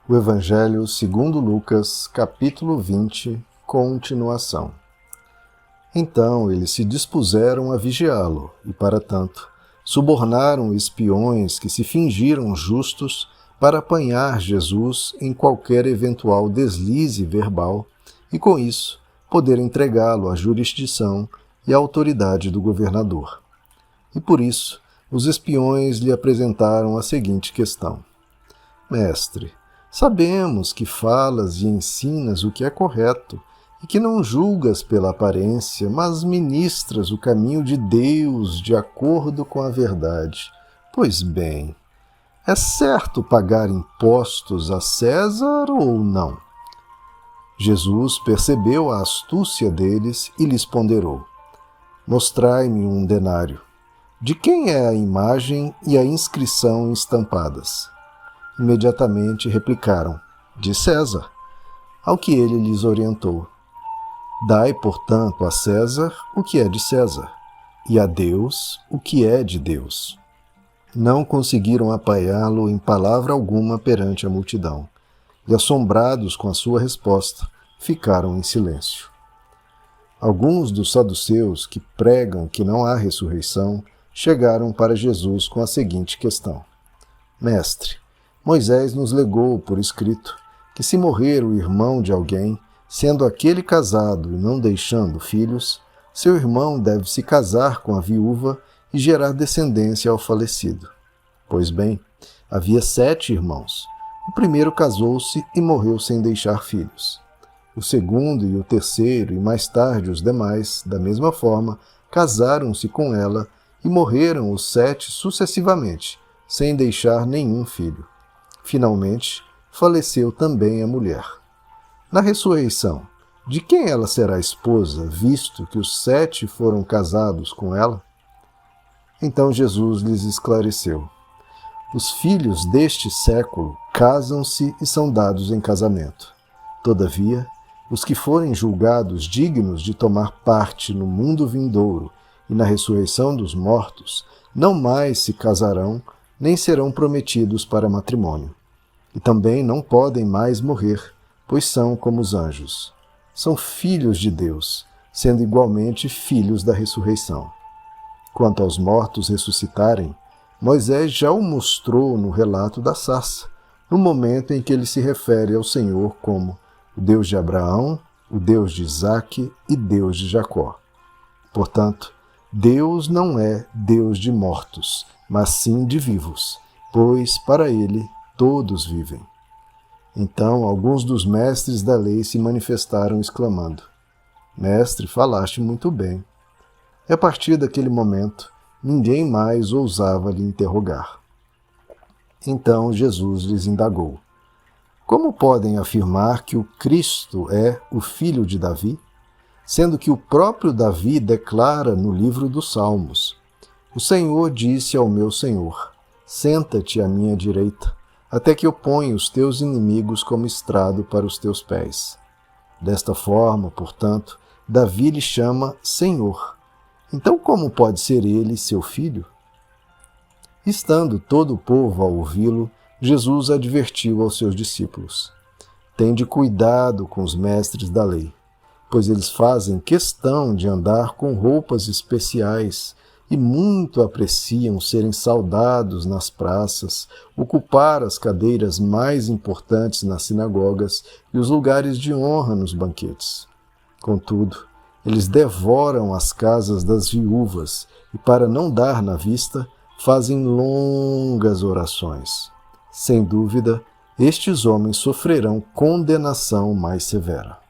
O Evangelho segundo Lucas, capítulo 20, continuação. Então eles se dispuseram a vigiá-lo, e para tanto, subornaram espiões que se fingiram justos para apanhar Jesus em qualquer eventual deslize verbal e, com isso, poder entregá-lo à jurisdição e à autoridade do governador. E por isso, os espiões lhe apresentaram a seguinte questão: Mestre, sabemos que falas e ensinas o que é correto, e que não julgas pela aparência, mas ministras o caminho de Deus de acordo com a verdade. Pois bem, é certo pagar impostos a César ou não? Jesus percebeu a astúcia deles e lhes ponderou: Mostrai-me um denário. De quem é a imagem e a inscrição estampadas? Imediatamente replicaram: de César. Ao que ele lhes orientou: Dai, portanto, a César o que é de César, e a Deus o que é de Deus. Não conseguiram apanhá-lo em palavra alguma perante a multidão, e, assombrados com a sua resposta, ficaram em silêncio. Alguns dos saduceus que pregam que não há ressurreição chegaram para Jesus com a seguinte questão: Mestre, Moisés nos legou por escrito que se morrer o irmão de alguém, sendo aquele casado e não deixando filhos, seu irmão deve se casar com a viúva e gerar descendência ao falecido. Pois bem, havia 7 irmãos. O primeiro casou-se e morreu sem deixar filhos. O segundo e o terceiro, e mais tarde os demais, da mesma forma, casaram-se com ela e morreram os 7 sucessivamente, sem deixar nenhum filho. Finalmente, faleceu também a mulher. Na ressurreição, de quem ela será esposa, visto que os 7 foram casados com ela? Então Jesus lhes esclareceu: Os filhos deste século casam-se e são dados em casamento. Todavia, os que forem julgados dignos de tomar parte no mundo vindouro e na ressurreição dos mortos, não mais se casarão, nem serão prometidos para matrimônio. E também não podem mais morrer, pois são como os anjos. São filhos de Deus, sendo igualmente filhos da ressurreição. Quanto aos mortos ressuscitarem, Moisés já o mostrou no relato da sarça, no momento em que ele se refere ao Senhor como o Deus de Abraão, o Deus de Isaque e Deus de Jacó. Portanto, Deus não é Deus de mortos, mas sim de vivos, pois para ele todos vivem. Então alguns dos mestres da lei se manifestaram exclamando: Mestre, falaste muito bem. E a partir daquele momento, ninguém mais ousava lhe interrogar. Então Jesus lhes indagou: Como podem afirmar que o Cristo é o filho de Davi, sendo que o próprio Davi declara no livro dos Salmos: O Senhor disse ao meu Senhor: Senta-te à minha direita, até que eu ponha os teus inimigos como estrado para os teus pés. Desta forma, portanto, Davi lhe chama Senhor. Então como pode ser ele seu filho? Estando todo o povo a ouvi-lo, Jesus advertiu aos seus discípulos: Tende cuidado com os mestres da lei, pois eles fazem questão de andar com roupas especiais e muito apreciam serem saudados nas praças, ocupar as cadeiras mais importantes nas sinagogas e os lugares de honra nos banquetes. Contudo, eles devoram as casas das viúvas e, para não dar na vista, fazem longas orações. Sem dúvida, estes homens sofrerão condenação mais severa.